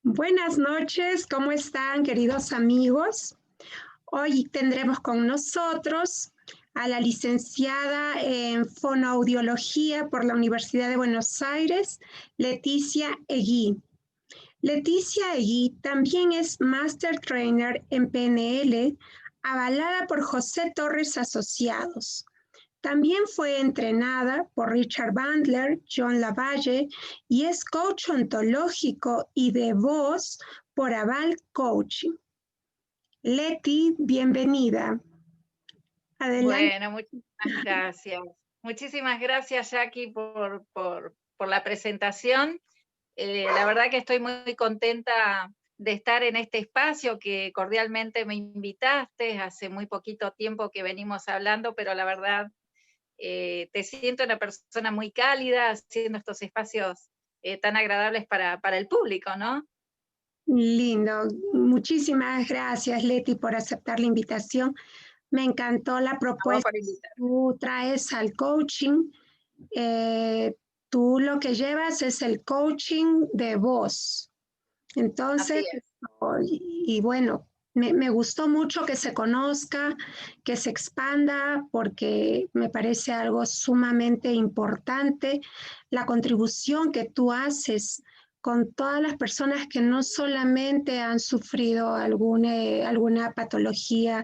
Buenas noches, ¿cómo están, queridos amigos? Hoy tendremos con nosotros a la licenciada en Fonoaudiología por la Universidad de Buenos Aires, Leticia Egui. Leticia Egui también es Master Trainer en PNL, avalada por José Torres Asociados. También fue entrenada por Richard Bandler, John Lavalle y es coach ontológico y de voz por Aval Coaching. Leti, bienvenida. Adelante. Bueno, muchísimas gracias. Muchísimas gracias, Jackie, por la presentación. La verdad que estoy muy contenta de estar en este espacio que cordialmente me invitaste. Hace muy poquito tiempo que venimos hablando, pero la verdad te siento una persona muy cálida, haciendo estos espacios tan agradables para el público, ¿no? Lindo. Muchísimas gracias, Leti, por aceptar la invitación. Me encantó la A vos propuesta por que invitarme. tú traes al coaching. Tú lo que llevas es el coaching de voz. Entonces, Así es. y bueno, me gustó mucho que se conozca, que se expanda, porque me parece algo sumamente importante la contribución que tú haces con todas las personas que no solamente han sufrido alguna patología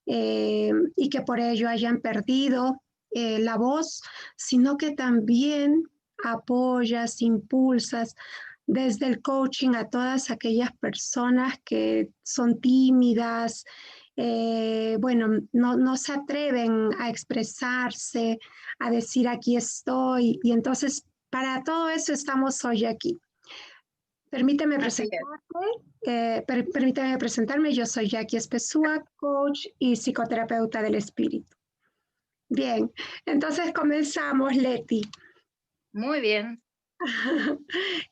y que por ello hayan perdido la voz, sino que también apoyas, impulsas desde el coaching a todas aquellas personas que son tímidas, bueno, no se atreven a expresarse, a decir aquí estoy, y entonces para todo eso estamos hoy aquí. Permíteme Así es. permítame presentarme, yo soy Jackie Espesúa, coach y psicoterapeuta del espíritu. Bien, entonces comenzamos, Leti. Muy bien.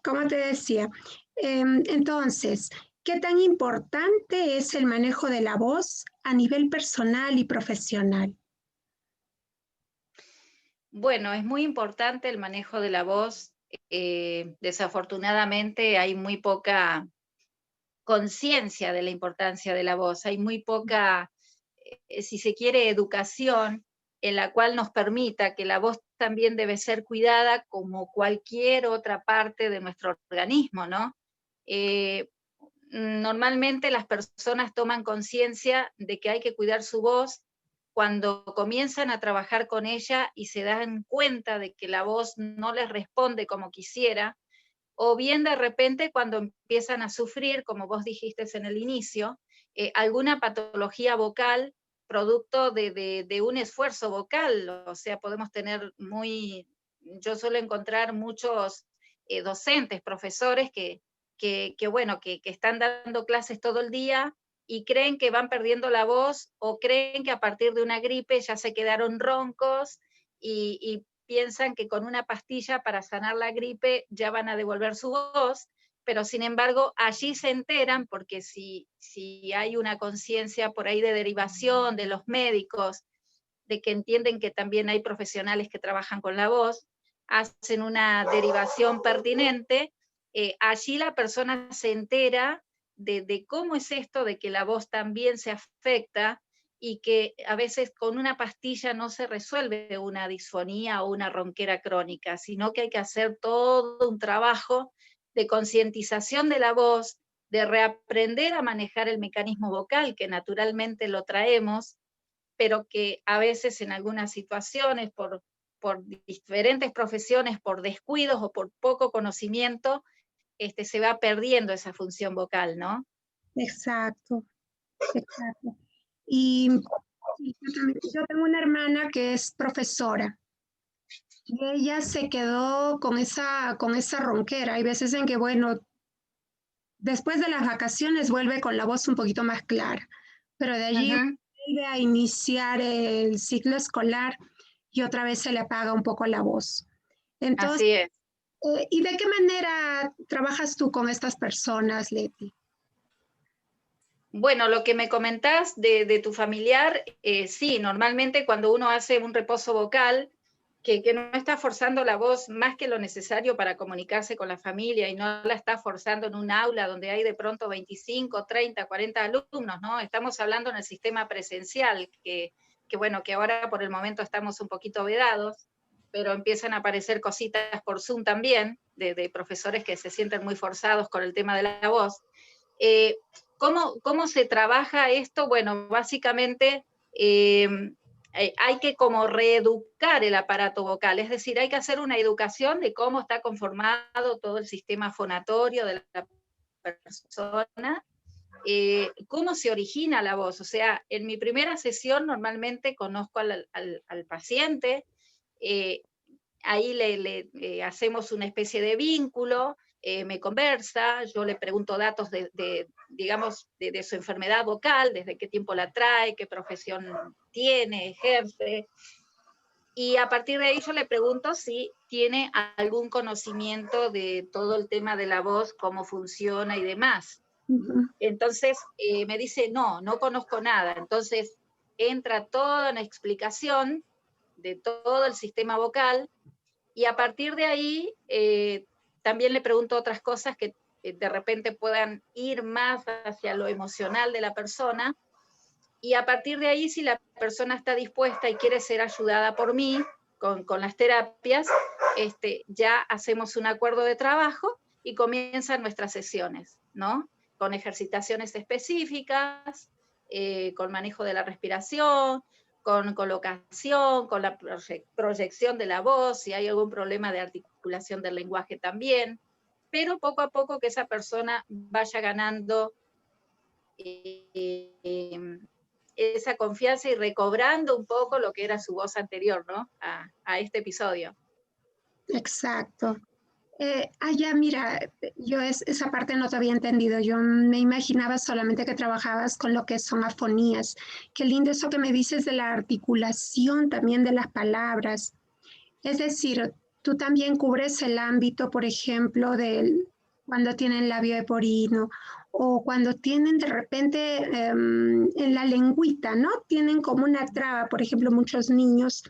Como te decía, entonces, ¿qué tan importante es el manejo de la voz a nivel personal y profesional? Bueno, es muy importante el manejo de la voz. Desafortunadamente hay muy poca conciencia de la importancia de la voz, hay muy poca, si se quiere, educación en la cual nos permita que la voz también debe ser cuidada como cualquier otra parte de nuestro organismo, ¿no? Eh, Normalmente las personas toman conciencia de que hay que cuidar su voz cuando comienzan a trabajar con ella y se dan cuenta de que la voz no les responde como quisiera, o bien de repente cuando empiezan a sufrir, como vos dijiste en el inicio, alguna patología vocal producto de un esfuerzo vocal. O sea, podemos tener yo suelo encontrar muchos docentes, profesores bueno, que están dando clases todo el día y creen que van perdiendo la voz o creen que a partir de una gripe ya se quedaron roncos y piensan que con una pastilla para sanar la gripe ya van a devolver su voz, pero sin embargo allí se enteran, porque si hay una conciencia por ahí de derivación de los médicos, de que entienden que también hay profesionales que trabajan con la voz, hacen una derivación pertinente, allí la persona se entera de cómo es esto, de que la voz también se afecta y que a veces con una pastilla no se resuelve una disfonía o una ronquera crónica, sino que hay que hacer todo un trabajo de concientización de la voz, de reaprender a manejar el mecanismo vocal, que naturalmente lo traemos, pero que a veces en algunas situaciones, por diferentes profesiones, por descuidos o por poco conocimiento, se va perdiendo esa función vocal, ¿no? Exacto, exacto. Y yo tengo una hermana que es profesora y ella se quedó con esa ronquera. Hay veces en que, bueno, después de las vacaciones vuelve con la voz un poquito más clara, pero de allí Ujú. vuelve a iniciar el ciclo escolar y otra vez se le apaga un poco la voz. Entonces, Así es. ¿y de qué manera trabajas tú con estas personas, Leti? Bueno, lo que me comentás de tu familiar, sí, normalmente cuando uno hace un reposo vocal, que no está forzando la voz más que lo necesario para comunicarse con la familia y no la está forzando en un aula donde hay de pronto 25, 30, 40 alumnos, ¿no? Estamos hablando en el sistema presencial, bueno, que ahora por el momento estamos un poquito vedados, pero empiezan a aparecer cositas por Zoom también, de profesores que se sienten muy forzados con el tema de la voz. ¿Cómo se trabaja esto? Bueno, básicamente hay que como reeducar el aparato vocal, es decir, hay que hacer una educación de cómo está conformado todo el sistema fonatorio de la persona, cómo se origina la voz. O sea, en mi primera sesión normalmente conozco al paciente, ahí le hacemos una especie de vínculo, me conversa, yo le pregunto datos digamos, de su enfermedad vocal, desde qué tiempo la trae, qué profesión tiene, ejerce, y a partir de ahí yo le pregunto si tiene algún conocimiento de todo el tema de la voz, cómo funciona y demás. Entonces me dice, no conozco nada. Entonces entra toda una explicación de todo el sistema vocal, y a partir de ahí también le pregunto otras cosas que de repente puedan ir más hacia lo emocional de la persona, y a partir de ahí, si la persona está dispuesta y quiere ser ayudada por mí con las terapias, ya hacemos un acuerdo de trabajo y comienzan nuestras sesiones, ¿no? Con ejercitaciones específicas, con manejo de la respiración, con colocación, con la proyección de la voz, si hay algún problema de articulación del lenguaje también, pero poco a poco que esa persona vaya ganando esa confianza y recobrando un poco lo que era su voz anterior, ¿no? A este episodio. Exacto. Ya, mira, yo esa parte no te había entendido. Yo me imaginaba solamente que trabajabas con lo que son afonías. Qué lindo eso que me dices de la articulación también de las palabras. Es decir, tú también cubres el ámbito, por ejemplo, de cuando tienen labio leporino o cuando tienen de repente en la lengüita, ¿no? Tienen como una traba, por ejemplo, muchos niños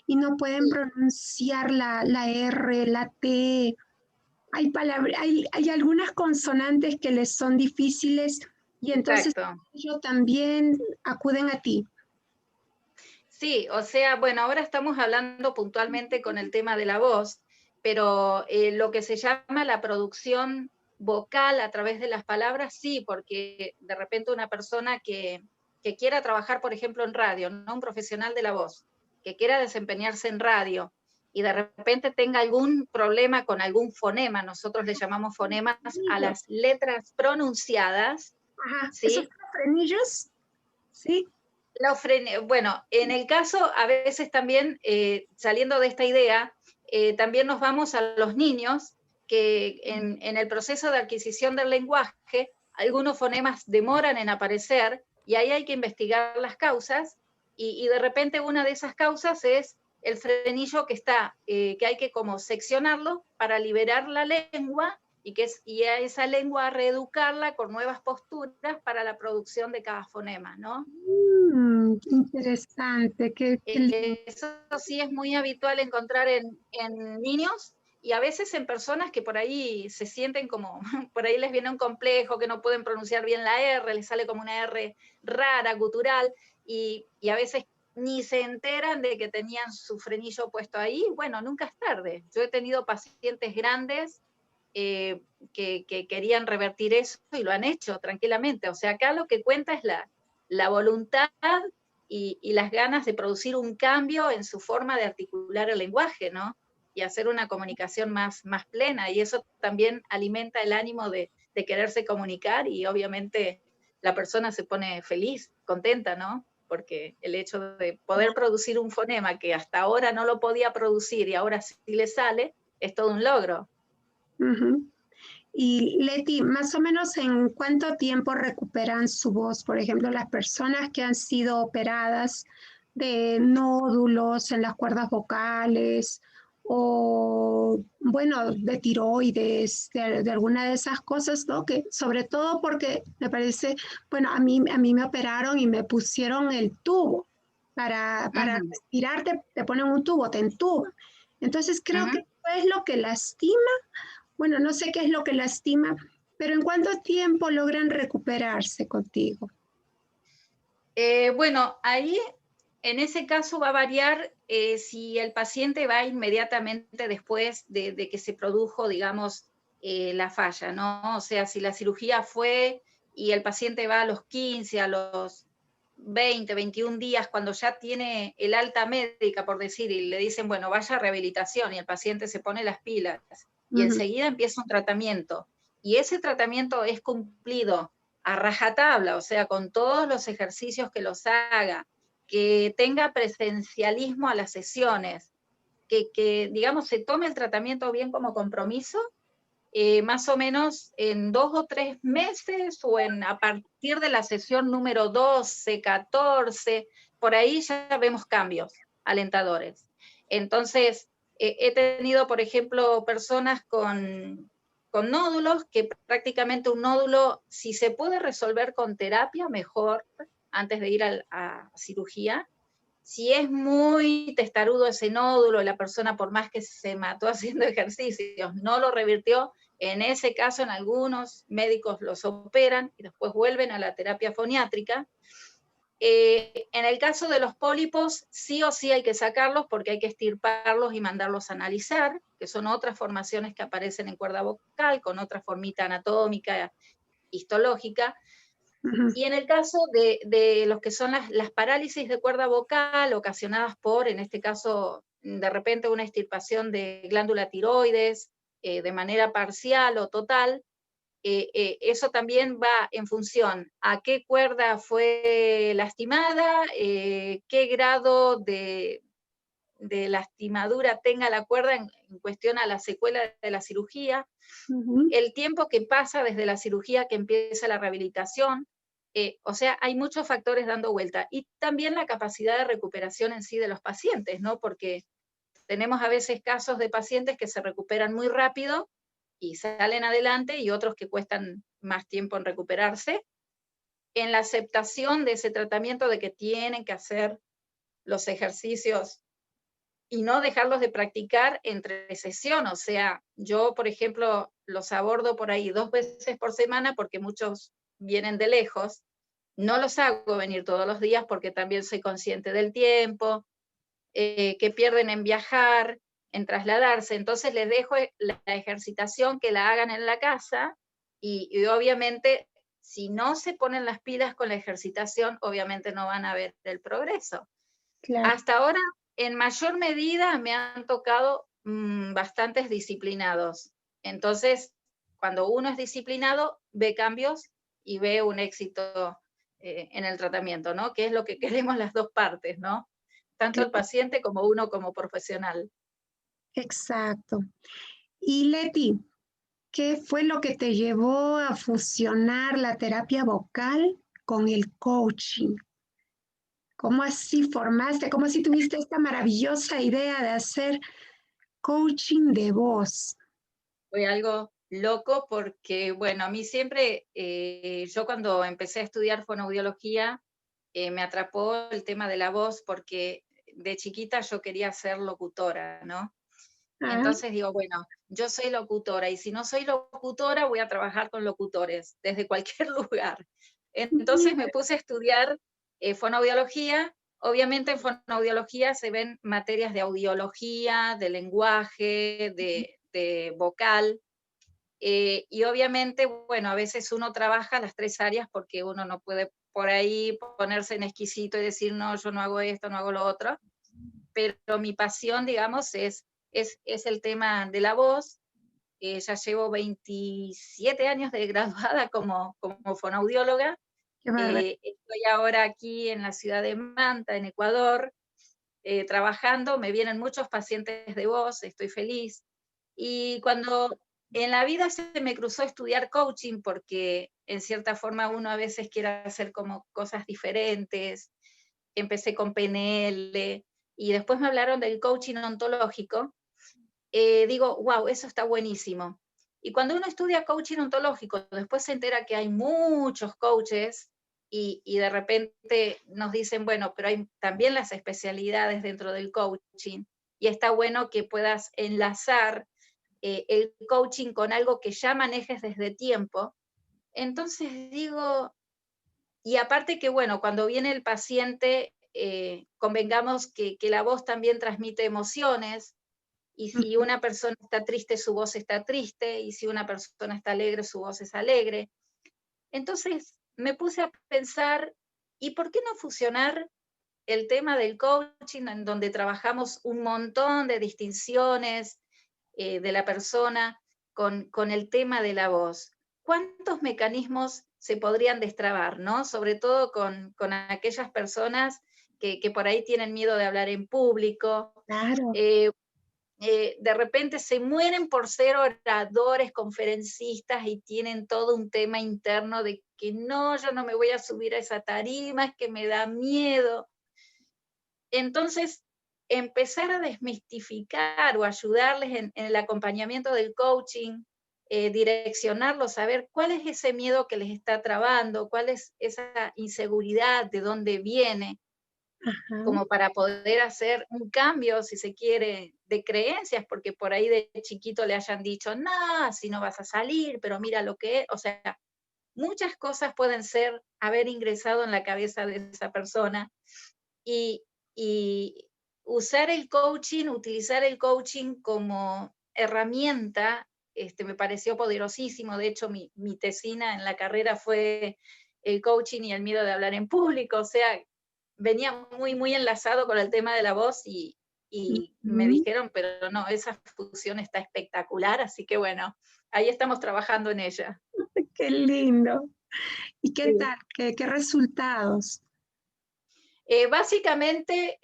y no pueden pronunciar la R, la T. Hay algunas consonantes que les son difíciles y entonces Exacto. ellos también acuden a ti. Sí, o sea, bueno, ahora estamos hablando puntualmente con el tema de la voz, pero lo que se llama la producción vocal a través de las palabras, sí, porque de repente una persona que quiera trabajar, por ejemplo, en radio, no un profesional de la voz, que quiera desempeñarse en radio y de repente tenga algún problema con algún fonema, nosotros le llamamos fonemas a las letras pronunciadas. Ajá, ¿Sí? ¿esos son frenillos? Sí. Bueno, en el caso, a veces también, saliendo de esta idea, también nos vamos a los niños, que en el proceso de adquisición del lenguaje, algunos fonemas demoran en aparecer, y ahí hay que investigar las causas, y de repente una de esas causas es el frenillo que hay que como seccionarlo para liberar la lengua, y a esa lengua reeducarla con nuevas posturas para la producción de cada fonema, ¿no? Interesante. Eso sí es muy habitual encontrar en niños, y a veces en personas que por ahí se sienten como, por ahí les viene un complejo, que no pueden pronunciar bien la R, les sale como una R rara, gutural, y a veces ni se enteran de que tenían su frenillo puesto ahí. Bueno, nunca es tarde. Yo he tenido pacientes grandes que querían revertir eso y lo han hecho tranquilamente. O sea, acá lo que cuenta es la voluntad y las ganas de producir un cambio en su forma de articular el lenguaje, ¿no? Y hacer una comunicación más plena, y eso también alimenta el ánimo de quererse comunicar, y obviamente la persona se pone feliz, contenta, ¿no? Porque el hecho de poder producir un fonema que hasta ahora no lo podía producir y ahora sí le sale, es todo un logro. Y Leti, más o menos ¿en cuánto tiempo recuperan su voz? Por ejemplo, las personas que han sido operadas de nódulos en las cuerdas vocales o, bueno, de tiroides, de alguna de esas cosas, ¿no? Que sobre todo porque me parece, bueno, a mí me operaron y me pusieron el tubo. para respirar te ponen un tubo, te entuban. Entonces creo que eso es lo que lastima. Bueno, no sé qué es lo que lastima, pero ¿en cuánto tiempo logran recuperarse contigo? Bueno, ahí en ese caso va a variar si el paciente va inmediatamente después de que se produjo, digamos, la falla, ¿no? O sea, si la cirugía fue y el paciente va a los 15, a los 20, 21 días, cuando ya tiene el alta médica, por decir, y le dicen, bueno, vaya a rehabilitación, y el paciente se pone las pilas, y enseguida empieza un tratamiento, y ese tratamiento es cumplido a rajatabla, o sea, con todos los ejercicios que los haga, que tenga presencialismo a las sesiones, que digamos, se tome el tratamiento bien como compromiso, más o menos en 2 o 3 meses o a partir de la sesión número 12, 14, por ahí ya vemos cambios alentadores. Entonces, he tenido, por ejemplo, personas con nódulos, que prácticamente un nódulo, si se puede resolver con terapia, mejor, antes de ir a cirugía. Si es muy testarudo ese nódulo, la persona por más que se mató haciendo ejercicios, no lo revirtió, en ese caso en algunos médicos los operan y después vuelven a la terapia foniátrica. En el caso de los pólipos, sí o sí hay que sacarlos porque hay que extirparlos y mandarlos a analizar, que son otras formaciones que aparecen en cuerda vocal, con otra formita anatómica, histológica. Y en el caso de los que son las parálisis de cuerda vocal ocasionadas por, en este caso, de repente una extirpación de glándula tiroides, de manera parcial o total, eso también va en función a qué cuerda fue lastimada, qué grado de lastimadura tenga la cuerda en cuestión a la secuela de la cirugía, el tiempo que pasa desde la cirugía que empieza la rehabilitación. O sea, hay muchos factores dando vuelta. Y también la capacidad de recuperación en sí de los pacientes, ¿no? Porque tenemos a veces casos de pacientes que se recuperan muy rápido y salen adelante, y otros que cuestan más tiempo en recuperarse, en la aceptación de ese tratamiento, de que tienen que hacer los ejercicios y no dejarlos de practicar entre sesión. O sea, yo, por ejemplo, los abordo por ahí 2 veces por semana porque muchos vienen de lejos. No los hago venir todos los días porque también soy consciente del tiempo, que pierden en viajar, en trasladarse. Entonces les dejo la ejercitación que la hagan en la casa, y obviamente si no se ponen las pilas con la ejercitación, obviamente no van a ver el progreso. Claro. Hasta ahora, en mayor medida, me han tocado bastantes disciplinados. Entonces, cuando uno es disciplinado, ve cambios y ve un éxito en el tratamiento, ¿no? Que es lo que queremos las dos partes, ¿no? Tanto el paciente como uno como profesional. Exacto. Y Leti, ¿qué fue lo que te llevó a fusionar la terapia vocal con el coaching? ¿Cómo así formaste? ¿Cómo así tuviste esta maravillosa idea de hacer coaching de voz? Fue algo loco porque, bueno, a mí siempre, yo cuando empecé a estudiar fonoaudiología, me atrapó el tema de la voz porque de chiquita yo quería ser locutora, ¿no? Ah, Entonces digo, bueno, yo soy locutora, y si no soy locutora voy a trabajar con locutores desde cualquier lugar. Entonces me puse a estudiar fonoaudiología. Obviamente en fonoaudiología se ven materias de audiología, de lenguaje, de vocal, y obviamente, bueno, a veces uno trabaja las 3 áreas porque uno no puede por ahí ponerse en exquisito y decir, no, yo no hago esto, no hago lo otro, pero mi pasión, digamos, es el tema de la voz. Ya llevo 27 años de graduada como fonoaudióloga. qué bárbaro. Estoy ahora aquí en la ciudad de Manta, en Ecuador, trabajando. Me vienen muchos pacientes de voz, estoy feliz. Y cuando en la vida se me cruzó estudiar coaching, porque en cierta forma uno a veces quiere hacer como cosas diferentes. Empecé con PNL y después me hablaron del coaching ontológico. Digo, wow, eso está buenísimo. Y cuando uno estudia coaching ontológico, después se entera que hay muchos coaches, y de repente nos dicen, bueno, pero hay también las especialidades dentro del coaching, y está bueno que puedas enlazar el coaching con algo que ya manejes desde tiempo. Entonces digo, y aparte que, bueno, cuando viene el paciente, convengamos que la voz también transmite emociones, y si una persona está triste, su voz está triste, y si una persona está alegre, su voz es alegre. Entonces me puse a pensar, ¿y por qué no fusionar el tema del coaching, en donde trabajamos un montón de distinciones de la persona, con el tema de la voz? ¿Cuántos mecanismos se podrían destrabar, ¿no? Sobre todo con aquellas personas que por ahí tienen miedo de hablar en público. Claro. De repente se mueren por ser oradores, conferencistas, y tienen todo un tema interno de que no, yo no me voy a subir a esa tarima, es que me da miedo. Entonces, empezar a desmistificar o ayudarles en el acompañamiento del coaching, direccionarlos, saber cuál es ese miedo que les está trabando, cuál es esa inseguridad, de dónde viene, Ajá. como para poder hacer un cambio, si se quiere, de creencias, porque por ahí de chiquito le hayan dicho, no, si no vas a salir, pero mira lo que es. O sea, muchas cosas pueden ser haber ingresado en la cabeza de esa persona, y, y usar el coaching, utilizar el coaching como herramienta, me pareció poderosísimo. De hecho, mi tesina en la carrera fue el coaching y el miedo de hablar en público. O sea, venía muy, muy enlazado con el tema de la voz, y me Ujú. dijeron, pero no, esa fusión está espectacular, así que bueno, ahí estamos trabajando en ella. Qué lindo. ¿Y qué Sí. tal? ¿Qué resultados? Básicamente,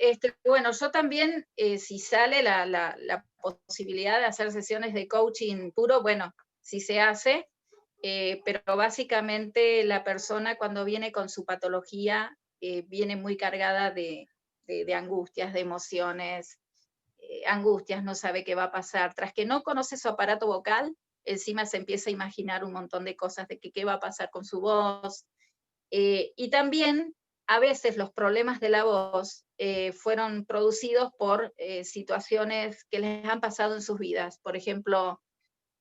bueno, yo también, si sale la posibilidad de hacer sesiones de coaching puro, bueno, sí se hace, pero básicamente la persona, cuando viene con su patología, viene muy cargada de angustias, de emociones, angustias, no sabe qué va a pasar. Tras que no conoce su aparato vocal, encima se empieza a imaginar un montón de cosas de que qué va a pasar con su voz. Y también a veces los problemas de la voz fueron producidos por situaciones que les han pasado en sus vidas. Por ejemplo,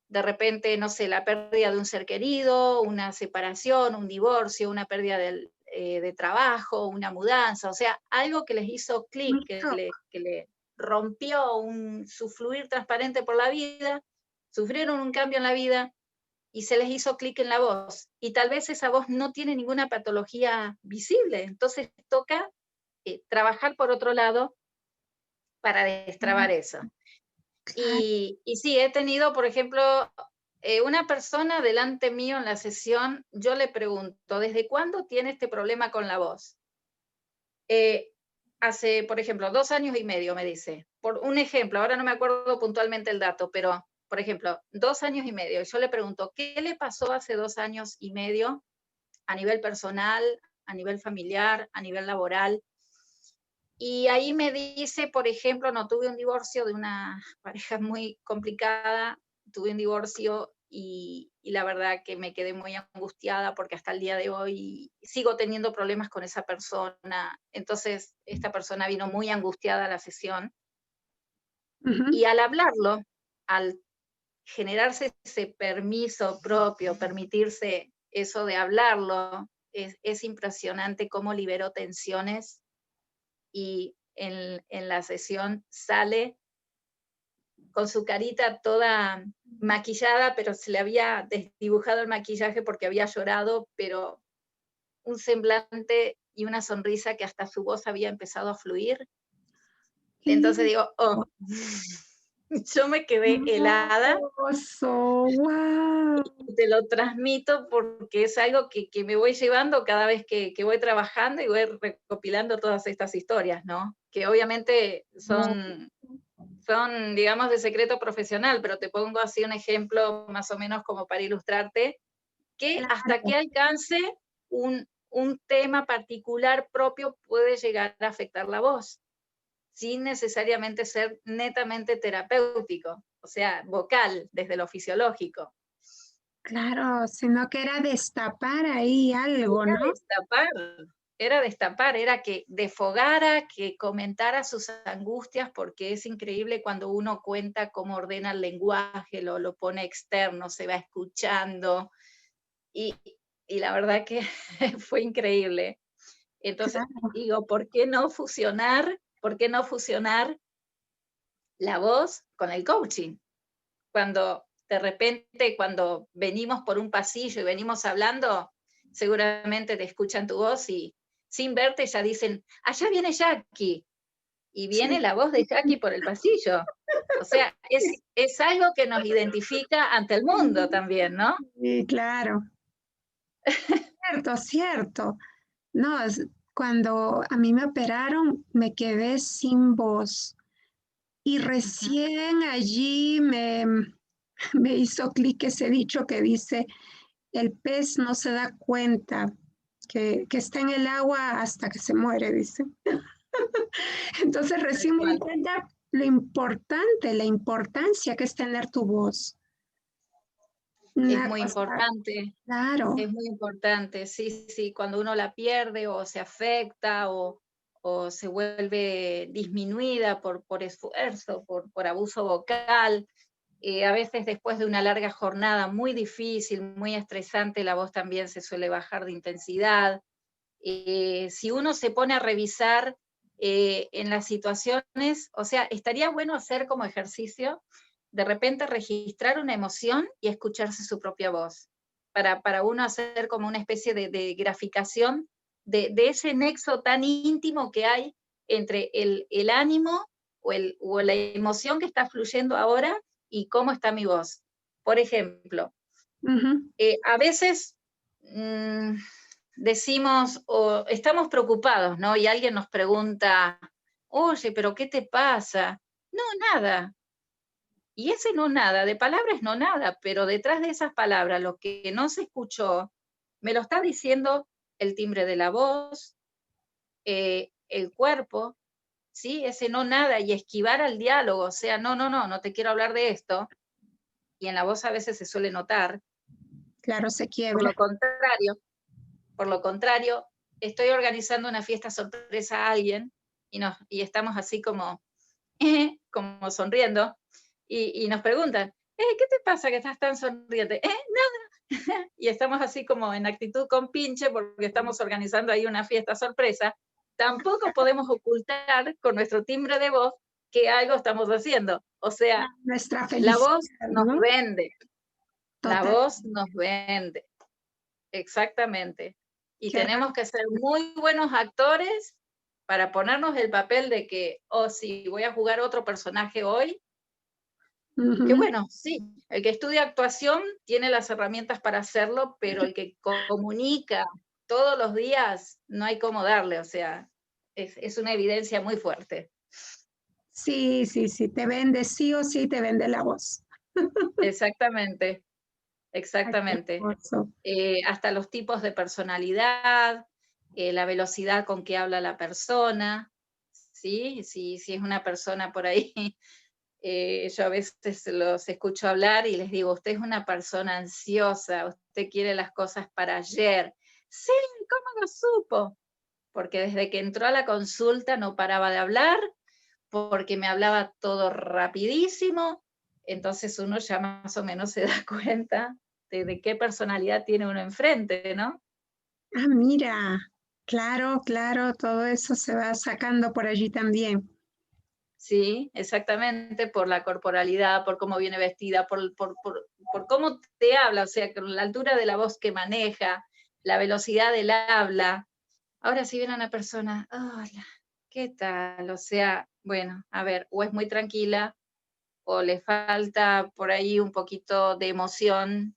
de repente, no sé, la pérdida de un ser querido, una separación, un divorcio, una pérdida de trabajo, una mudanza. O sea, algo que les hizo clic, Un shock. que le rompió su fluir transparente por la vida, sufrieron un cambio en la vida y se les hizo clic en la voz. Y tal vez esa voz no tiene ninguna patología visible. Entonces toca trabajar por otro lado para destrabar eso. Claro. Y sí, he tenido, por ejemplo, una persona delante mío en la sesión, yo le pregunto, ¿desde cuándo tiene este problema con la voz? Eh, Hace, por ejemplo, 2 años y medio, me dice. Por un ejemplo, ahora no me acuerdo puntualmente el dato, pero, por ejemplo, 2 años y medio. Yo le pregunto, ¿qué le pasó hace 2 años y medio a nivel personal, a nivel familiar, a nivel laboral? Y ahí me dice, por ejemplo, no, tuve un divorcio de una pareja muy complicada, tuve un divorcio, y la verdad que me quedé muy angustiada porque hasta el día de hoy sigo teniendo problemas con esa persona. Entonces, esta persona vino muy angustiada a la sesión, Ujú. y al hablarlo, al generarse ese permiso propio, permitirse eso de hablarlo, es impresionante cómo liberó tensiones, y en la sesión sale con su carita toda maquillada, pero se le había desdibujado el maquillaje porque había llorado, pero un semblante y una sonrisa que hasta su voz había empezado a fluir. Qué Entonces digo, oh, lindo. yo me quedé helada, Hermoso. Guau. y te lo transmito porque es algo que me voy llevando cada vez que voy trabajando y voy recopilando todas estas historias, ¿no? Que obviamente son, digamos, de secreto profesional, pero te pongo así un ejemplo más o menos como para ilustrarte, que hasta Claro. qué alcance un tema particular propio puede llegar a afectar la voz, sin necesariamente ser netamente terapéutico, o sea, vocal, desde lo fisiológico. Claro, sino que era destapar ahí algo, Era ¿no? destapar, era que desfogara, que comentara sus angustias, porque es increíble cuando uno cuenta cómo ordena el lenguaje, lo pone externo, se va escuchando, y, y la verdad que fue increíble. Entonces, Claro, digo, ¿por qué no fusionar? ¿Por qué no fusionar la voz con el coaching? Cuando de repente, cuando venimos por un pasillo y venimos hablando, seguramente te escuchan tu voz y sin verte ya dicen, allá viene Jackie, y sí, viene la voz de Jackie por el pasillo. O sea, es algo que nos identifica ante el mundo también, ¿no? sí, claro, cierto, cierto. No, cuando a mí me operaron, me quedé sin voz y Ujú. recién allí me hizo clic ese dicho que dice, el pez no se da cuenta que está en el agua hasta que se muere, dice. Entonces Tal recién me di cual. cuenta lo importante, la importancia que es tener tu voz. Es Una muy cosa, importante. claro, Es muy importante, sí, sí, cuando uno la pierde o se afecta o se vuelve disminuida por esfuerzo, por abuso vocal, a veces después de una larga jornada muy difícil, muy estresante, la voz también se suele bajar de intensidad. Si uno se pone a revisar en las situaciones, o sea, estaría bueno hacer como ejercicio, de repente registrar una emoción y escucharse su propia voz, para uno hacer como una especie de graficación de ese nexo tan íntimo que hay entre el ánimo o la emoción que está fluyendo ahora y cómo está mi voz. Por ejemplo, ujú, a veces decimos o estamos preocupados, ¿no? Y alguien nos pregunta, oye, pero ¿qué te pasa? No, nada. Y ese no nada, de palabras no nada, pero detrás de esas palabras, lo que no se escuchó, me lo está diciendo el timbre de la voz, el cuerpo, ¿sí? Ese no nada y esquivar al diálogo, o sea, no, no, no, no te quiero hablar de esto. Y en la voz a veces se suele notar. claro, se Por quiebra. lo contrario, Por lo contrario, estoy organizando una fiesta sorpresa a alguien y estamos así como, como sonriendo y nos preguntan, ¿qué te pasa que estás tan sonriente? Nada. Y estamos así como en actitud con pinche porque estamos organizando ahí una fiesta sorpresa. Tampoco podemos ocultar con nuestro timbre de voz que algo estamos haciendo. O sea, Nuestra la felicidad, voz nos ¿no? vende, la Total, voz nos vende. Exactamente. Y qué tenemos que ser muy buenos actores para ponernos el papel de que, oh, sí, voy a jugar otro personaje hoy. Que ujú. bueno, sí, el que estudia actuación tiene las herramientas para hacerlo, pero el que comunica todos los días no hay cómo darle, o sea, es una evidencia muy fuerte. Sí, sí, sí, te vende, sí o sí te vende la voz. Exactamente, Ay, qué exactamente. hermoso. Hasta los tipos de personalidad, la velocidad con que habla la persona, ¿sí? Si es una persona por ahí, yo a veces los escucho hablar y les digo, usted es una persona ansiosa, usted quiere las cosas para ayer. Sí, ¿cómo lo supo? Porque desde que entró a la consulta no paraba de hablar, porque me hablaba todo rapidísimo, entonces uno ya más o menos se da cuenta de qué personalidad tiene uno enfrente, ¿no? Ah, mira, claro, claro, todo eso se va sacando por allí también. Sí, exactamente, por la corporalidad, por cómo viene vestida, por cómo te habla, o sea, con la altura de la voz que maneja, la velocidad del habla. Ahora, si viene una persona, hola, ¿qué tal? O sea, bueno, a ver, o es muy tranquila, o le falta por ahí un poquito de emoción,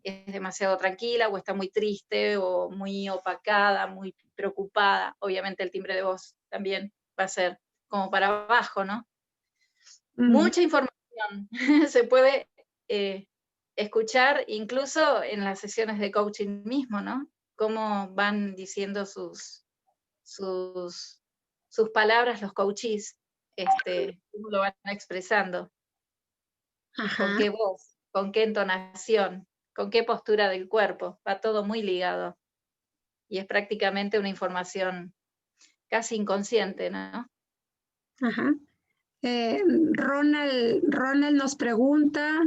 es demasiado tranquila, o está muy triste, o muy opacada, muy preocupada. Obviamente el timbre de voz también va a ser como para abajo, ¿no? Ujú. Mucha información se puede escuchar incluso en las sesiones de coaching mismo, ¿no? Cómo van diciendo sus, sus palabras los coaches, cómo lo van expresando, con Ajá, qué voz, con qué entonación, con qué postura del cuerpo, va todo muy ligado. Y es prácticamente una información casi inconsciente, ¿no? Ajá. Eh, Ronald nos pregunta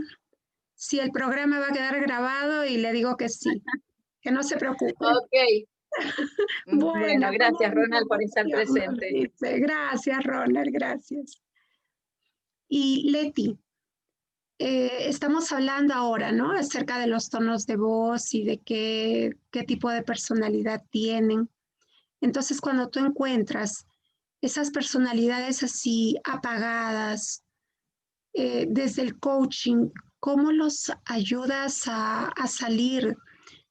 si el programa va a quedar grabado y le digo que sí, que no se preocupe. Ok. Bueno, Bueno, gracias Ronald por estar nos presente. dice. Gracias, Ronald, gracias. Y Leti, estamos hablando ahora, ¿no? Acerca de los tonos de voz y de qué tipo de personalidad tienen. Entonces, cuando tú encuentras esas personalidades así apagadas, desde el coaching, ¿cómo los ayudas a salir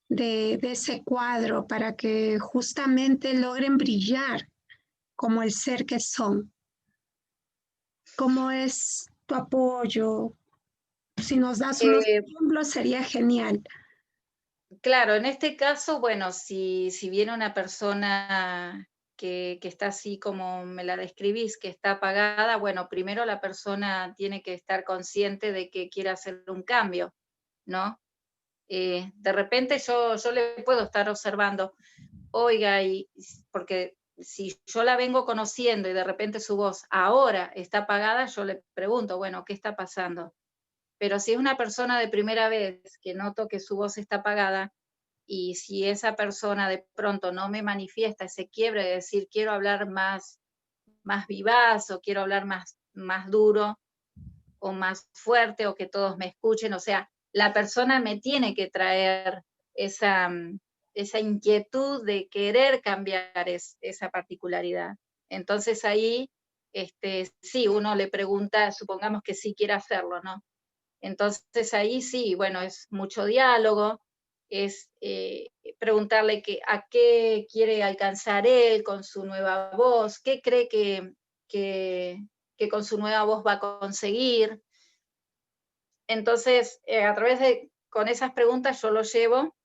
de ese cuadro para que justamente logren brillar como el ser que son? ¿Cómo es tu apoyo? Si nos das unos Eh, ejemplos, sería genial. claro, en este caso, bueno, si viene una persona que está así como me la describís, que está apagada, bueno, primero la persona tiene que estar consciente de que quiere hacer un cambio, ¿no? De repente yo le puedo estar observando, oiga, porque si yo la vengo conociendo y de repente su voz ahora está apagada, yo le pregunto, bueno, ¿qué está pasando? Pero si es una persona de primera vez que noto que su voz está apagada, y si esa persona de pronto no me manifiesta ese quiebre de decir quiero hablar más vivaz o quiero hablar más duro o más fuerte o que todos me escuchen, o sea, la persona me tiene que traer esa inquietud de querer cambiar esa particularidad. Entonces ahí, sí, uno le pregunta, supongamos que sí quiere hacerlo, ¿no? Entonces ahí sí, bueno, es mucho diálogo, es preguntarle a qué quiere alcanzar él con su nueva voz, qué cree que con su nueva voz va a conseguir. Entonces, con esas preguntas yo lo llevo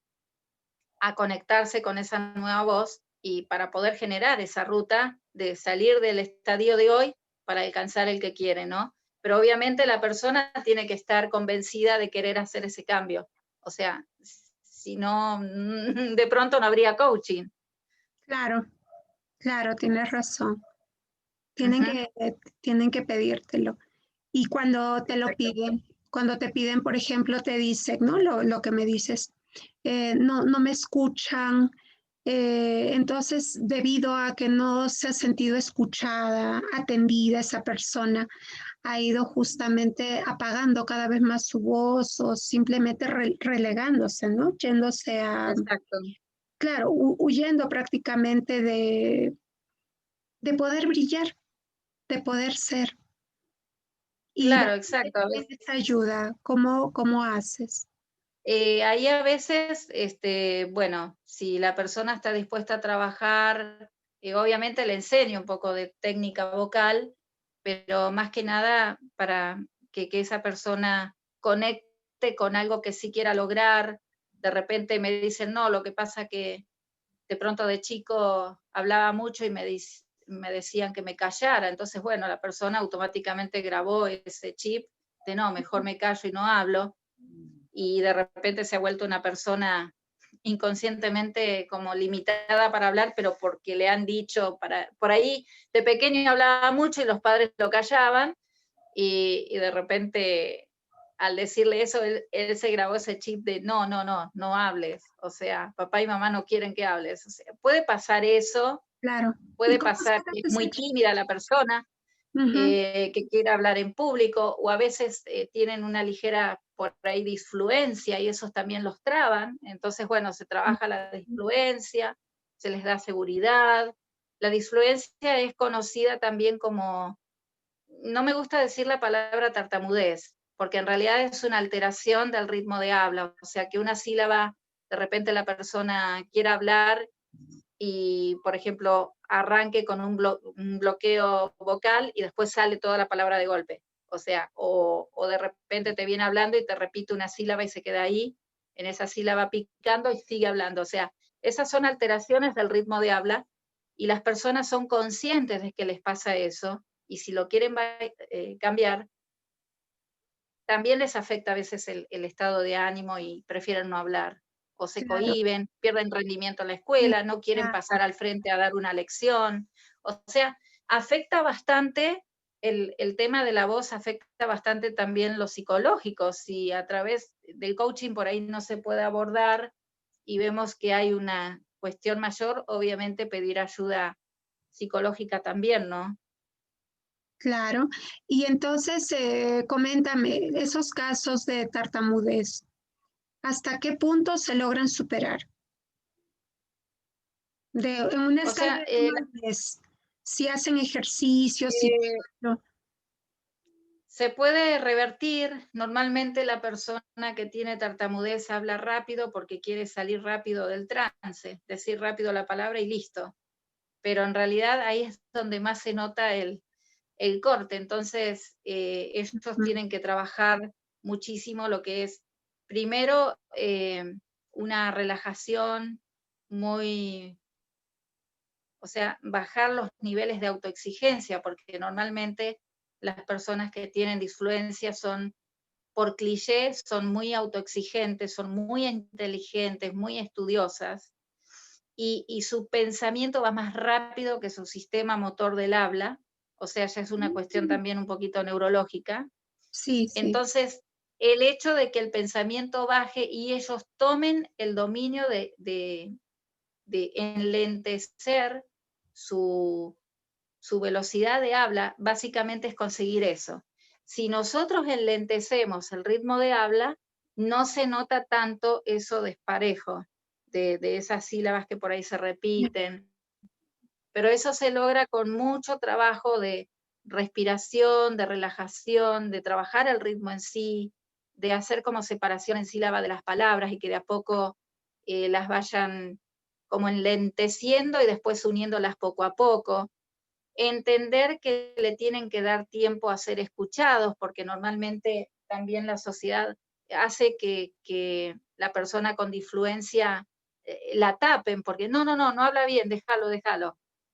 a conectarse con esa nueva voz y para poder generar esa ruta de salir del estadio de hoy para alcanzar el que quiere, ¿no? Pero obviamente la persona tiene que estar convencida de querer hacer ese cambio. O sea, si no, de pronto no habría coaching. Claro, claro, tienes razón. Tienen Ujú, que, tienen que pedírtelo. Y cuando te lo exacto. piden, cuando te piden, por ejemplo, te dicen, ¿no? Lo que me dices, no me escuchan. Entonces, debido a que no se ha sentido escuchada, atendida esa persona, ha ido justamente apagando cada vez más su voz o simplemente relegándose, ¿no? Yéndose a, Exacto. claro, huyendo prácticamente de poder brillar, de poder ser. Y Claro, ¿dónde exacto. A tienes veces, ayuda? ¿Cómo haces? ahí a veces, bueno, si la persona está dispuesta a trabajar, obviamente le enseño un poco de técnica vocal, pero más que nada para que esa persona conecte con algo que sí quiera lograr. De repente me dicen, no, lo que pasa que de pronto de chico hablaba mucho y me decían que me callara. Entonces, bueno, la persona automáticamente grabó ese chip de no, mejor me callo y no hablo. Y de repente se ha vuelto una persona inconscientemente como limitada para hablar, pero porque le han dicho, por ahí de pequeño hablaba mucho y los padres lo callaban, y de repente al decirle eso, él se grabó ese chip de no hables, o sea, papá y mamá no quieren que hables, o sea, puede pasar eso, Claro. ¿Y puede cómo pasar sacas que es ese muy chip? tímida la persona, Ujú. que quiere hablar en público, o a veces tienen una ligera por ahí disfluencia y esos también los traban. Entonces, bueno, se trabaja la disfluencia, se les da seguridad. La disfluencia es conocida también como, no me gusta decir la palabra tartamudez, porque en realidad es una alteración del ritmo de habla, o sea, que una sílaba, de repente la persona quiera hablar y, por ejemplo, arranque con un bloqueo vocal y después sale toda la palabra de golpe. O sea, o de repente te viene hablando y te repite una sílaba y se queda ahí, en esa sílaba picando y sigue hablando. O sea, esas son alteraciones del ritmo de habla y las personas son conscientes de que les pasa eso y si lo quieren cambiar, también les afecta a veces el estado de ánimo y prefieren no hablar, o se claro, cohíben, pierden rendimiento en la sí, escuela, no quieren claro, pasar al frente a dar una lección. O sea, afecta bastante el tema de la voz, afecta bastante también lo psicológico. Si a través del coaching por ahí no se puede abordar y vemos que hay una cuestión mayor, obviamente pedir ayuda psicológica también, ¿no? claro. Y entonces, coméntame, esos casos de tartamudez, ¿hasta qué punto se logran superar? En una O escala sea, de 1 a 10, si hacen ejercicios, si... eh, se puede revertir. Normalmente la persona que tiene tartamudez habla rápido porque quiere salir rápido del trance, decir rápido la palabra y listo. Pero en realidad ahí es donde más se nota el corte. Entonces, ellos tienen que trabajar muchísimo lo que es, primero, una relajación muy, o sea, bajar los niveles de autoexigencia, porque normalmente las personas que tienen disfluencia son, por cliché, son muy autoexigentes, son muy inteligentes, muy estudiosas, y su pensamiento va más rápido que su sistema motor del habla, o sea, ya es una cuestión también un poquito neurológica. Sí, sí, Entonces, el hecho de que el pensamiento baje y ellos tomen el dominio de enlentecer su, su velocidad de habla, básicamente es conseguir eso. Si nosotros enlentecemos el ritmo de habla, no se nota tanto eso desparejo de esas sílabas que por ahí se repiten, pero eso se logra con mucho trabajo de respiración, de relajación, de trabajar el ritmo en sí, de hacer como separación en sílaba de las palabras y que de a poco las vayan como enlenteciendo y después uniéndolas poco a poco. Entender que le tienen que dar tiempo a ser escuchados, porque normalmente también la sociedad hace que la persona con disfluencia la tapen, porque no habla bien, déjalo,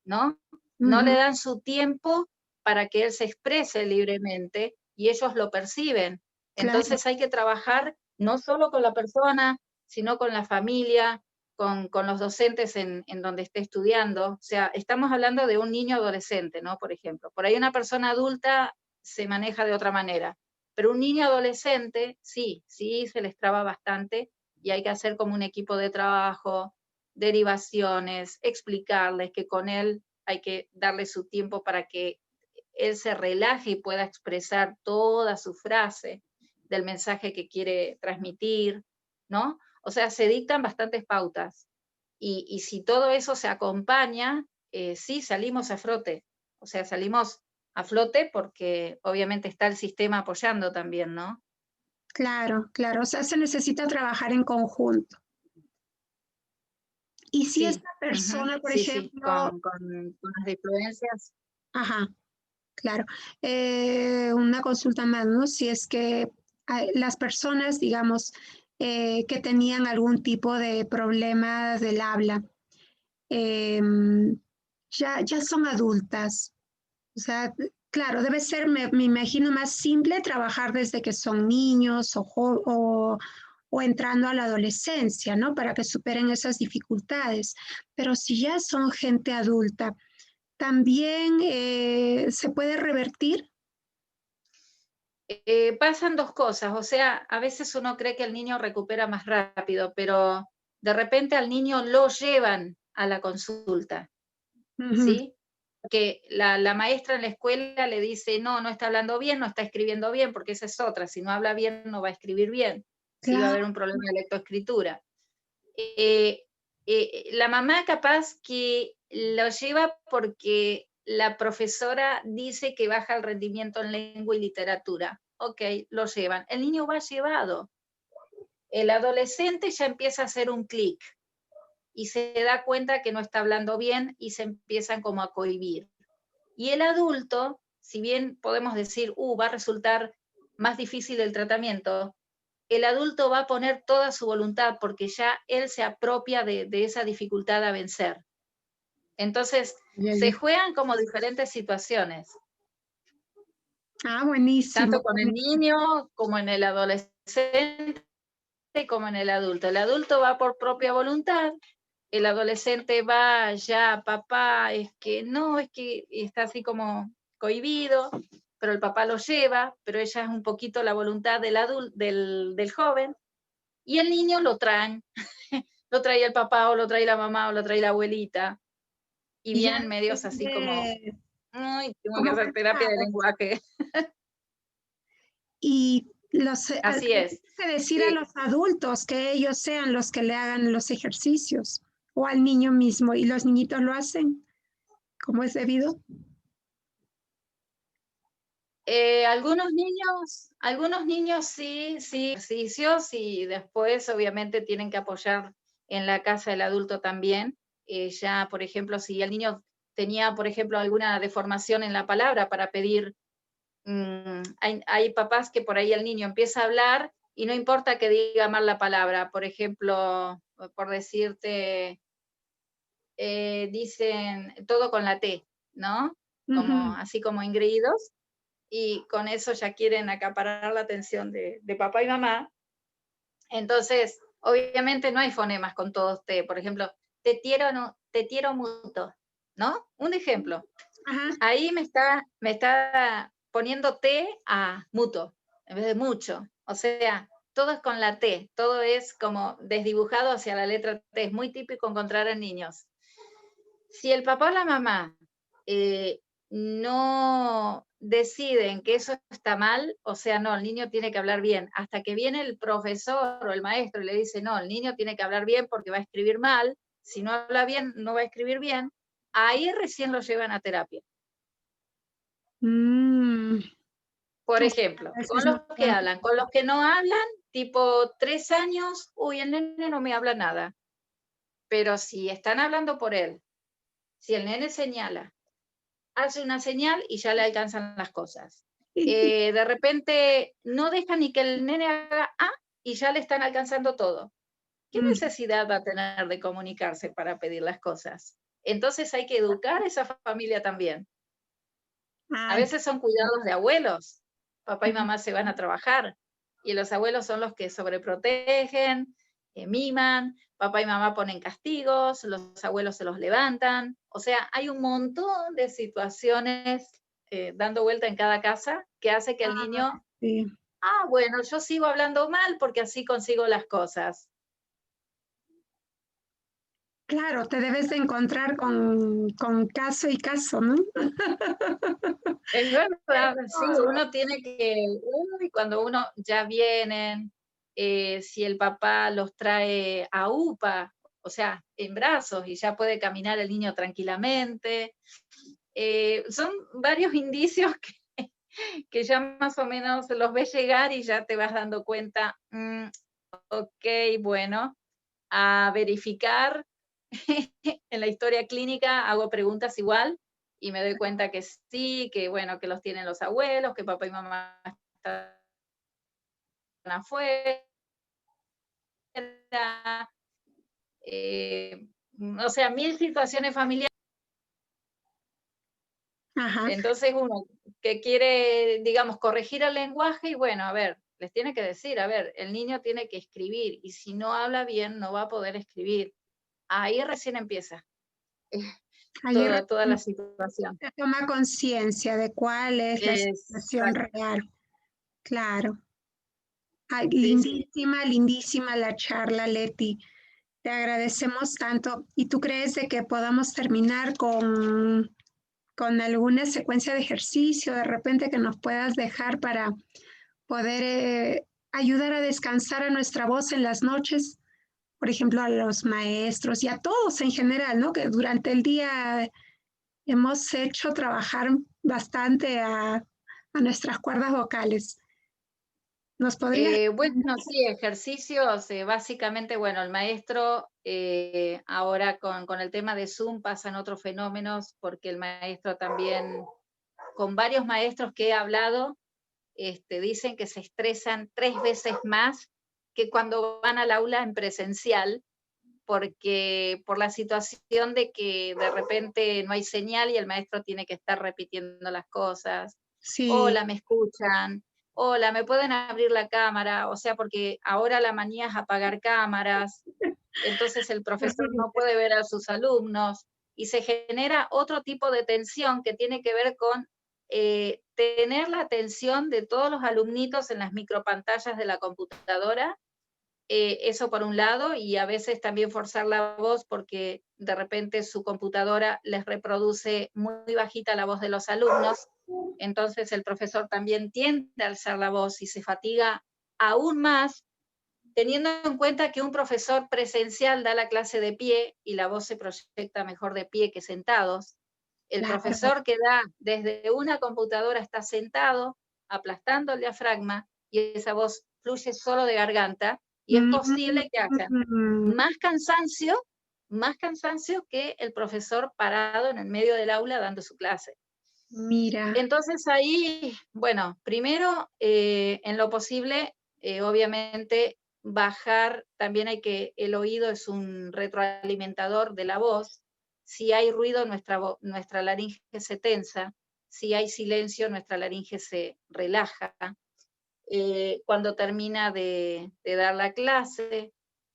¿no? No le ujú, dan su tiempo para que él se exprese libremente y ellos lo perciben. claro, Entonces hay que trabajar no solo con la persona, sino con la familia, con los docentes en donde esté estudiando. O sea, estamos hablando de un niño adolescente, ¿no? Por ejemplo. Por ahí una persona adulta se maneja de otra manera, pero un niño adolescente, sí, se les traba bastante y hay que hacer como un equipo de trabajo, derivaciones, explicarles que con él hay que darle su tiempo para que él se relaje y pueda expresar toda su frase del mensaje que quiere transmitir, ¿no? O sea, se dictan bastantes pautas. Y si todo eso se acompaña, sí salimos a flote. O sea, salimos a flote porque obviamente está el sistema apoyando también, ¿no? claro, claro. O sea, se necesita trabajar en conjunto. Y si Sí, esta persona, por sí, ejemplo, con las influencias. ajá, claro, una consulta más, ¿no? Si es que las personas, digamos, que tenían algún tipo de problema del habla, em, ya son adultas. O sea, claro, debe ser, me imagino, más simple trabajar desde que son niños o entrando a la adolescencia, ¿no? Para que superen esas dificultades. Pero si ya son gente adulta, también se puede revertir. Pasan dos cosas, o sea, a veces uno cree que el niño recupera más rápido, pero de repente al niño lo llevan a la consulta, Ujú, ¿sí? Que la maestra en la escuela le dice, no está hablando bien, no está escribiendo bien, porque esa es otra, si no habla bien no va a escribir bien, sí va a claro, haber un problema de lectoescritura. Eh, la mamá capaz que lo lleva porque la profesora dice que baja el rendimiento en lengua y literatura. Ok, lo llevan. El niño va llevado. El adolescente ya empieza a hacer un clic y se da cuenta que no está hablando bien y se empiezan como a cohibir. Y el adulto, si bien podemos decir, va a resultar más difícil el tratamiento, el adulto va a poner toda su voluntad porque ya él se apropia de esa dificultad a vencer. Entonces, ya, se ya. juegan como diferentes situaciones. Ah, buenísimo. tanto con el niño como en el adolescente como en el adulto. El adulto va por propia voluntad, el adolescente va ya, papá, es que no, es que está así como cohibido, pero el papá lo lleva, pero ella es un poquito la voluntad del joven, y el niño lo traen, lo trae el papá, o lo trae la mamá, o lo trae la abuelita, y Y ya vienen medios así como, depende ay, tengo que cómo hacer terapia de preparados. lenguaje. Y Así tienes es. que decir a Eh, los adultos que ellos sean los que le hagan los ejercicios o al niño mismo y los niñitos lo hacen como es debido. Algunos niños sí, ejercicios y después obviamente tienen que apoyar en la casa del adulto también. Ya, por ejemplo, si el niño tenía, por ejemplo, alguna deformación en la palabra para pedir, hay papás que por ahí el niño empieza a hablar y no importa que diga mal la palabra. Por ejemplo, por decirte, dicen todo con la T, ¿no? Como, Ujú. así como ingreídos, y con eso ya quieren acaparar la atención de papá y mamá. Entonces, obviamente no hay fonemas con todos T. Por ejemplo, te quiero mucho, ¿no? Un ejemplo. Ajá. Ahí me está poniendo T a muto, en vez de mucho. O sea, todo es con la T, todo es como desdibujado hacia la letra T. Es muy típico encontrar en niños. Si el papá o la mamá eh, no deciden que eso está mal, o sea, no, el niño tiene que hablar bien, hasta que viene el profesor o el maestro y le dice, no, el niño tiene que hablar bien porque va a escribir mal, si no habla bien, no va a escribir bien, ahí recién lo llevan a terapia. Mm, Por o sea, ejemplo, a veces con no los que pueden. hablan, con los que no hablan, tipo 3 años, uy, el nene no me habla nada, pero si están hablando por él, si el nene señala, hace una señal y ya le alcanzan las cosas. De repente no deja ni que el nene haga y ya le están alcanzando todo. ¿Qué Mm, necesidad va a tener de comunicarse para pedir las cosas? Entonces hay que educar a esa familia también. A ay, veces son cuidados de abuelos. Papá y mm, mamá se van a trabajar y los abuelos son los que sobreprotegen, miman, papá y mamá ponen castigos, los abuelos se los levantan. O sea, hay un montón de situaciones dando vuelta en cada casa que hace que el niño, sí. bueno, yo sigo hablando mal porque así consigo las cosas. Claro, te debes de encontrar con caso y caso, ¿no? Es verdad, sí, uno tiene que, uy, cuando uno ya vienen, si el papá los trae a UPA, o sea, en brazos y ya puede caminar el niño tranquilamente, son varios indicios que ya más o menos los ves llegar y ya te vas dando cuenta, ok, bueno, a verificar. En la historia clínica hago preguntas igual y me doy cuenta que sí, que bueno, que los tienen los abuelos, que papá y mamá están afuera, eh, o sea, mil situaciones familiares. Ajá. Entonces uno que quiere, digamos, corregir el lenguaje y bueno, a ver, les tiene que decir, a ver, el niño tiene que escribir y si no habla bien no va a poder escribir. Ahí recién empieza Ahí toda la situación. se toma conciencia de cuál es la situación Exacto. real. Claro. Ay, Sí, sí. lindísima, lindísima la charla, Leti. Te agradecemos tanto. ¿Y tú crees de que podamos terminar con alguna secuencia de ejercicio de repente que nos puedas dejar para poder ayudar a descansar a nuestra voz en las noches? Por ejemplo, a los maestros y a todos en general, ¿no? Que durante el día hemos hecho trabajar bastante a nuestras cuerdas vocales. ¿Nos podrías Bueno, sí, ejercicios, básicamente, bueno, el maestro ahora con el tema de Zoom pasan otros fenómenos porque el maestro también, con varios maestros que he hablado, dicen que se estresan 3 veces más que cuando van al aula en presencial, porque por la situación de que de repente no hay señal y el maestro tiene que estar repitiendo las cosas. Sí. hola, ¿me escuchan? Hola, ¿me pueden abrir la cámara? O sea, porque ahora la manía es apagar cámaras, entonces el profesor no puede ver a sus alumnos y se genera otro tipo de tensión que tiene que ver con tener la atención de todos los alumnitos en las micropantallas de la computadora. Eso por un lado, y a veces también forzar la voz porque de repente su computadora les reproduce muy bajita la voz de los alumnos, entonces el profesor también tiende a alzar la voz y se fatiga aún más, teniendo en cuenta que un profesor presencial da la clase de pie y la voz se proyecta mejor de pie que sentados. El Claro. profesor que da desde una computadora está sentado, aplastando el diafragma, y esa voz fluye solo de garganta, y es posible que haya Mm, más cansancio que el profesor parado en el medio del aula dando su clase. mira, Entonces ahí, bueno, primero, en lo posible, obviamente, bajar, también el oído es un retroalimentador de la voz. Si hay ruido, nuestra laringe se tensa. Si hay silencio, nuestra laringe se relaja. Cuando termina de dar la clase,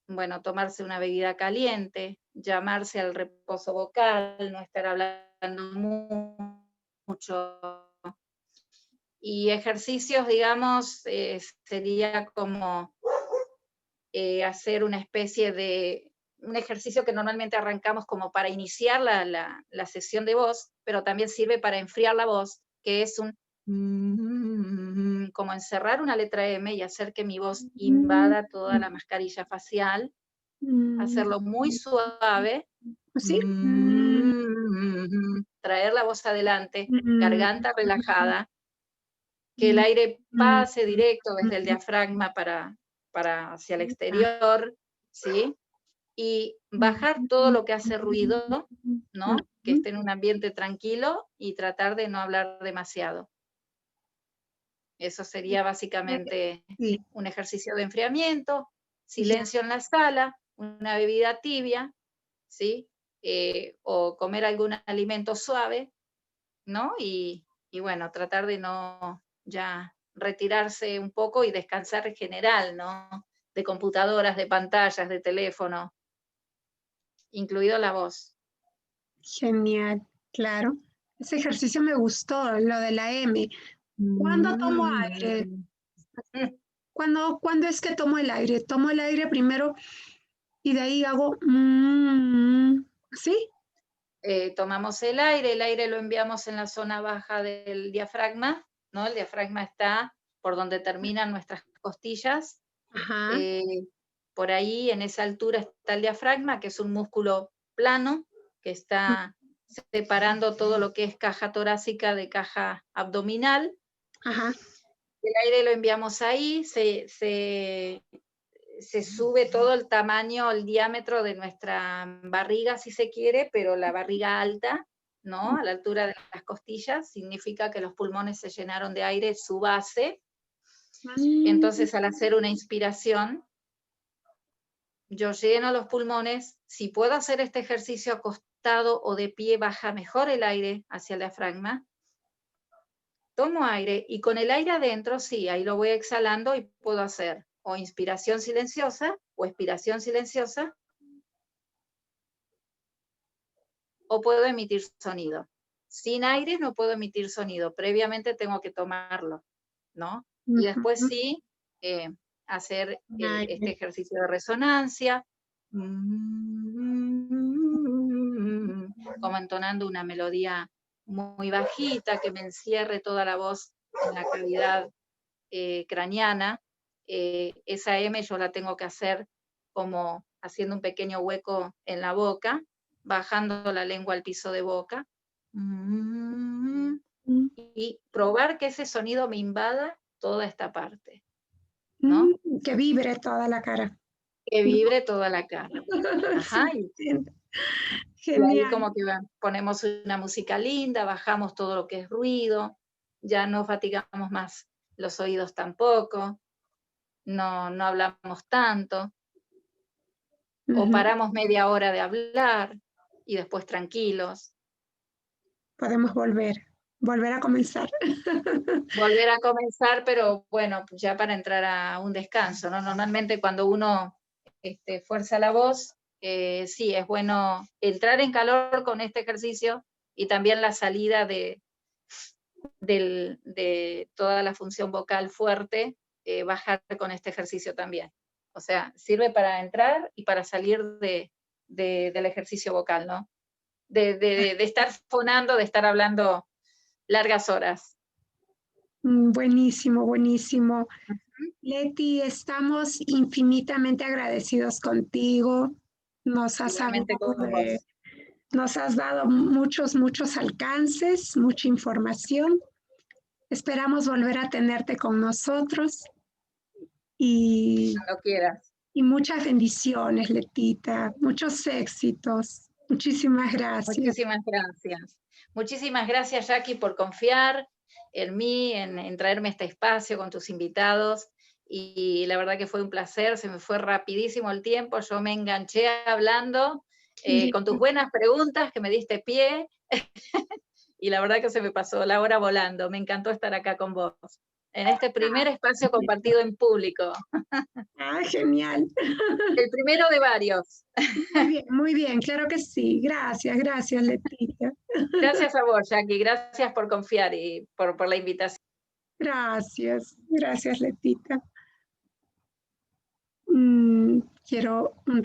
bueno, tomarse una bebida caliente, llamarse al reposo vocal, no estar hablando mucho. Y ejercicios, digamos, sería como hacer una especie de un ejercicio que normalmente arrancamos como para iniciar la sesión de voz, pero también sirve para enfriar la voz, que es como encerrar una letra M y hacer que mi voz mm, invada toda la mascarilla facial, mm, hacerlo muy suave, ¿sí? Mm, traer la voz adelante, mm, garganta relajada, que el mm, aire mm, pase directo desde el mm, diafragma para hacia el exterior, ¿sí? Y bajar todo lo que hace ruido, ¿no? Que esté en un ambiente tranquilo y tratar de no hablar demasiado. Eso sería básicamente sí, un ejercicio de enfriamiento, ya. silencio en la sala, una bebida tibia, ¿sí? O comer algún alimento suave, ¿no? Y bueno, tratar de no ya retirarse un poco y descansar en general, ¿no? De computadoras, de pantallas, de teléfono, incluido la voz. Genial, claro. Ese ejercicio me gustó, lo de la M. ¿Cuándo tomo aire? Mm. ¿Cuándo es que tomo el aire? Tomo el aire primero y de ahí hago ¿sí? Tomamos el aire lo enviamos en la zona baja del diafragma, ¿no? El diafragma está por donde terminan nuestras costillas. Ajá. eh, por ahí, en esa altura, está el diafragma, que es un músculo plano, que está separando todo lo que es caja torácica de caja abdominal. Ajá. El aire lo enviamos ahí, se sube todo el tamaño, el diámetro de nuestra barriga, si se quiere, pero la barriga alta, ¿no? A la altura de las costillas, significa que los pulmones se llenaron de aire, su base. Mm, Entonces, al hacer una inspiración, yo lleno los pulmones. Si puedo hacer este ejercicio acostado o de pie, baja mejor el aire hacia el diafragma. Tomo aire y con el aire adentro, sí, ahí lo voy exhalando y puedo hacer o inspiración silenciosa o expiración silenciosa, o puedo emitir sonido. Sin aire no puedo emitir sonido, previamente tengo que tomarlo, ¿no? Y después ujú. sí, eh, hacer este Aire. ejercicio de resonancia, como entonando una melodía muy bajita que me encierre toda la voz en la cavidad craneana. Esa M yo la tengo que hacer como haciendo un pequeño hueco en la boca, bajando la lengua al piso de boca, Mm, y probar que ese sonido me invada toda esta parte, ¿no? que vibre toda la cara, Que ¿no? vibre toda la cara. Ajá, Sí, entiendo. y ahí Genial. como que ponemos una música linda, bajamos todo lo que es ruido, ya no fatigamos más los oídos tampoco, no hablamos tanto, o Ujú. paramos media hora de hablar y después tranquilos. Podemos volver. volver a comenzar. Volver a comenzar, pero bueno, pues ya para entrar a un descanso, ¿no? Normalmente cuando uno fuerza la voz, sí, es bueno entrar en calor con este ejercicio y también la salida de toda la función vocal fuerte, bajar con este ejercicio también. O sea, sirve para entrar y para salir del ejercicio vocal, ¿no? De estar fonando, de estar hablando largas horas. Buenísimo, buenísimo. Leti, estamos infinitamente agradecidos contigo. Nos has Igualmente hablado con vos. nos has dado muchos, muchos alcances, mucha información. Esperamos volver a tenerte con nosotros y, Cuando quieras. y muchas bendiciones, Letita, muchos éxitos. Muchísimas gracias. Muchísimas gracias. Muchísimas gracias, Jackie, por confiar en mí, en traerme este espacio con tus invitados. Y la verdad que fue un placer, se me fue rapidísimo el tiempo, yo me enganché hablando con tus buenas preguntas que me diste pie y la verdad que se me pasó la hora volando. Me encantó estar acá con vos, en este primer espacio compartido en público. Ah, genial. El primero de varios. Muy bien, claro que sí. Gracias, gracias, Letita. Gracias a vos, Jackie, gracias por confiar y por la invitación. Gracias, gracias, Letita. Quiero un